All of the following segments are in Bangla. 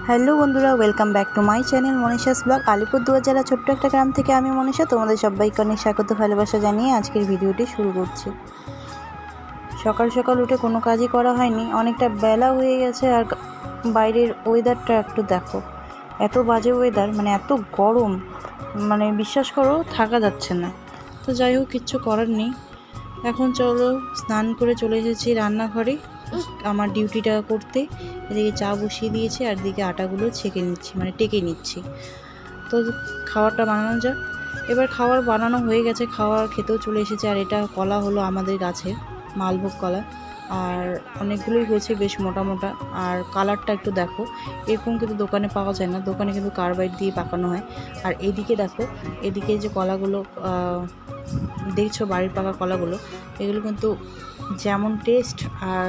হ্যালো বন্ধুরা, welcome back to my channel Manisha's blog. Alipurduar জেলা ছোট্ট একটা গ্রাম থেকে আমি মনীষা তোমাদের সবাইকে অনেক স্বাগত ভালোবাসা জানিয়ে আজকের ভিডিওটি শুরু করছি। সকাল সকাল উঠে কোনো কাজই করা হয়নি, অনেকটা বেলা হয়ে গেছে। আর বাইরের ওয়েদারটা একটু দেখো, এত বাজে ওয়েদার, মানে এত গরম, মানে বিশ্বাস করো থাকা যাচ্ছে না। তো যাই হোক, কিচ্ছু করার নেই। এখন চলো স্নান করে চলে এসেছি রান্নাঘরে আমার ডিউটিটা করতে। এদিকে চা বসিয়ে দিয়েছি আর এদিকে আটাগুলো ছেঁকে নিচ্ছি, মানে টেকে নিচ্ছি। তো খাবারটা বানানো যাক। এবার খাবার বানানো হয়ে গেছে, খাবার খেতেও চলে এসেছে। আর এটা কলা হলো আমাদের গাছের মালভোগ কলা, আর অনেকগুলোই হয়েছে, বেশ মোটা মোটা। আর কালারটা একটু দেখো, এরকম কিন্তু দোকানে পাওয়া যায় না, দোকানে কিন্তু কার্বাইড দিয়ে পাকানো হয়। আর এদিকে দেখো, এদিকে যে কলাগুলো দেখছো, বাড়ির পাকা কলাগুলো, এগুলো কিন্তু যেমন টেস্ট আর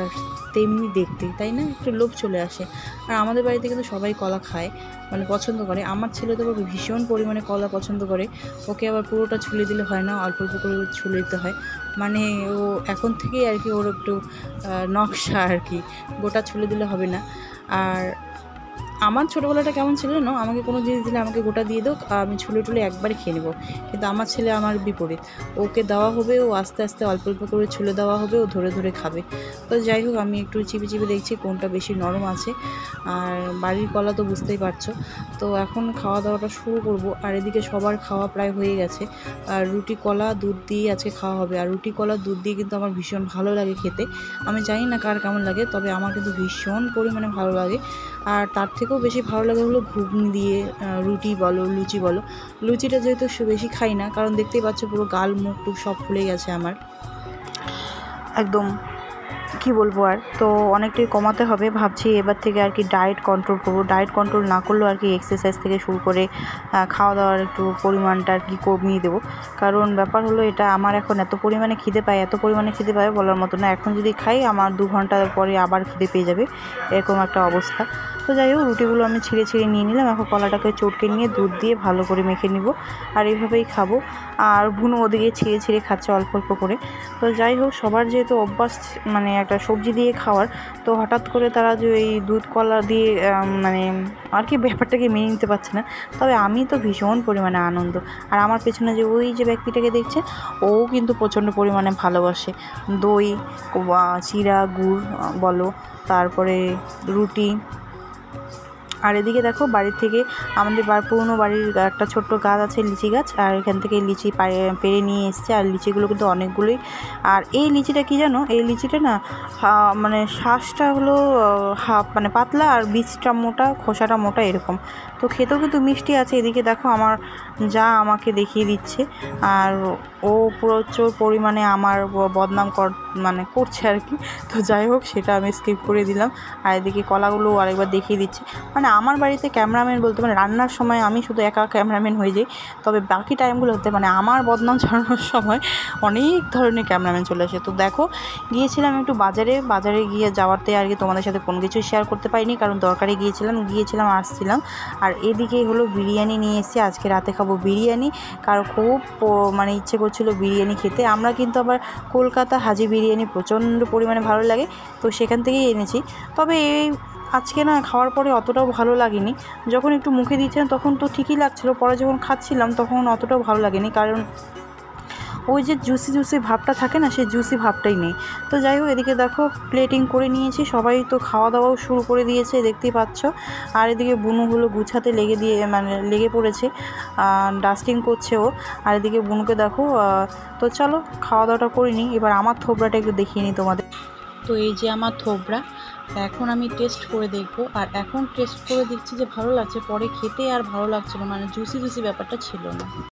তেমনি দেখতে, তাই না? একটু লোভ চলে আসে। আর আমাদের বাড়িতে কিন্তু সবাই কলা খায়, মানে পছন্দ করে। আমার ছেলে তো ভীষণ পরিমাণে কলা পছন্দ করে। ওকে আবার পুরোটা ছুলে দিলে হয় না, অল্প অল্প করে ছুলে দিতে হয়। মানে ও এখন থেকেই আর কি, ওর একটু নকশা আর কি, গোটা ছুলে দিলে হবে না। আর আমার ছোটোবেলাটা কেমন ছিল না, আমাকে কোনো জিনিস দিলে আমাকে গোটা দিয়ে দাও, আমি ছুলে টুলে একবারে খেয়ে নেবো। কিন্তু আমার ছেলে আমার বিপরীত, ওকে দেওয়া হবে, ও আস্তে আস্তে অল্প অল্প করে ছুলে দেওয়া হবে, ও ধরে ধরে খাবে। তো যাই হোক, আমি একটু চিপে চিপে দেখছি কোনটা বেশি নরম আছে। আর বাড়ির কলা তো বুঝতেই পারছো। তো এখন খাওয়া দাওয়াটা শুরু করব। আর এদিকে সবার খাওয়া প্রায় হয়ে গেছে। আর রুটি কলা দুধ দিয়ে আজকে খাওয়া হবে। আর রুটি কলা দুধ দিয়ে কিন্তু আমার ভীষণ ভালো লাগে খেতে। আমি জানি না কার কেমন লাগে, তবে আমার কিন্তু ভীষণ পরিমাণে ভালো লাগে। আর তার থেকেও বেশি ভালো লাগে হলো ঘুগনি দিয়ে রুটি বলো, লুচি বলো। লুচিটা যেহেতু বেশি খাই না, কারণ দেখতেই পাচ্ছ পুরো গাল মুখ টুক সব ফুলে গেছে আমার, একদম কি বলবো। আর তো অনেকটাই কমাতে হবে ভাবছি এবার থেকে আর কি, ডায়েট কন্ট্রোল করবো। ডায়েট কন্ট্রোল না করলেও আর কি এক্সারসাইজ থেকে শুরু করে খাওয়া দাওয়ার একটু পরিমাণটা আর কি কমিয়ে দেবো। কারণ ব্যাপার হলো এটা, আমার এখন এত পরিমাণে খিদে পায় বলার মতো না। এখন যদি খাই, আমার 2 ঘন্টা পরে আবার খিদে পেয়ে যাবে, এরকম একটা অবস্থা। তো যাই হোক, রুটিগুলো আমি ছিঁড়ে ছিঁড়ে নিয়ে নিলাম। এখন কলাটাকে চটকে নিয়ে দুধ দিয়ে ভালো করে মেখে নিব, আর এইভাবেই খাবো। আর ভুনু ওদিকে ছিঁড়ে ছিঁড়ে খাচ্ছে অল্প অল্প করে। তো যাই হোক, সবার যেহেতু অভ্যাস মানে একটা সবজি দিয়ে খাওয়ার, তো হঠাৎ করে তারা যে এই দুধ কলা দিয়ে মানে আর কি ব্যাপারটাকে মেনে নিতে পারছে না। তবে আমি তো ভীষণ পরিমাণে আনন্দ। আর আমার পেছনে যে ওই যে ব্যক্তিটাকে দেখছে, ও কিন্তু প্রচণ্ড পরিমাণে ভালোবাসে দই, চিড়া গুড় বলো, তারপরে রুটি। আর এদিকে দেখো, বাড়ির থেকে আমাদের পুরনো বাড়ির একটা ছোট্ট গাছ আছে, লিচি গাছ, আর এখান থেকে লিচি পেড়ে নিয়ে এসছে। আর লিচিগুলো কিন্তু অনেকগুলোই। আর এই লিচিটা কি জানো, এই লিচিটা না মানে শ্বাসটা হলো মানে পাতলা, আর বীজটা মোটা, খোসাটা মোটা এরকম। তো খেতেও কিন্তু মিষ্টি আছে। এদিকে দেখো আমার যা আমাকে দেখিয়ে দিচ্ছে, আর ও প্রচুর পরিমাণে আমার বদনাম করছে আর কি। তো যাই হোক, সেটা আমি স্কিপ করে দিলাম। আর এদিকে কলাগুলো আরেকবার দেখিয়ে দিচ্ছে। মানে আমার বাড়িতে ক্যামেরাম্যান বলতে, মানে রান্নার সময় আমি শুধু একা ক্যামেরাম্যান হয়ে যাই, তবে বাকি টাইমগুলোতে মানে আমার বদনাম ছড়ানোর সময় অনেক ধরনের ক্যামেরাম্যান চলে আসে। তো দেখো, গিয়েছিলাম একটু বাজারে গিয়ে যাওয়াতে আর কি তোমাদের সাথে কোনো কিছু শেয়ার করতে পারিনি, কারণ দরকারে গিয়েছিলাম আসছিলাম। আর এদিকে হলো বিরিয়ানি নিয়ে এসেছি, আজকে রাতে খাবো বিরিয়ানি। কারো খুব মানে ইচ্ছে করছিল বিরিয়ানি খেতে। আমরা কিন্তু আবার কলকাতা হাজি বিরিয়ানি প্রচণ্ড পরিমাণে ভালো লাগে, তো সেখান থেকেই এনেছি। তবে আজকে না খাওয়ার পরে অতটাও ভালো লাগেনি। যখন একটু মুখে দিয়েছিলাম তখন তো ঠিকই লাগছিলো, পরে যখন খাচ্ছিলাম তখন অতটাও ভালো লাগেনি, কারণ ওই যে জুসি ভাবটা থাকে না, সেই জুসি ভাবটাই নেই। তো যাই হোক, এদিকে দেখো প্লেটিং করে নিয়েছি, সবাই তো খাওয়া দাওয়াও শুরু করে দিয়েছে, দেখতেই পাচ্ছ। আর এদিকে বুনুগুলো গুছাতে লেগে পড়েছে, ডাস্টিং করছে ও। আর এদিকে বুনুকে দেখো। তো চলো খাওয়া দাওয়াটা করে নিই। এবার আমার থোবড়াটা একটু দেখিয়ে নিই তোমাদের। তো এই যে আমার থোবড়া, এখন আমি টেস্ট করে দেখবো। আর এখন টেস্ট করে দেখছি যে ভালো লাগছে, পরে খেতে আর ভালো লাগছিল, মানে জুসি ব্যাপারটা ছিল না।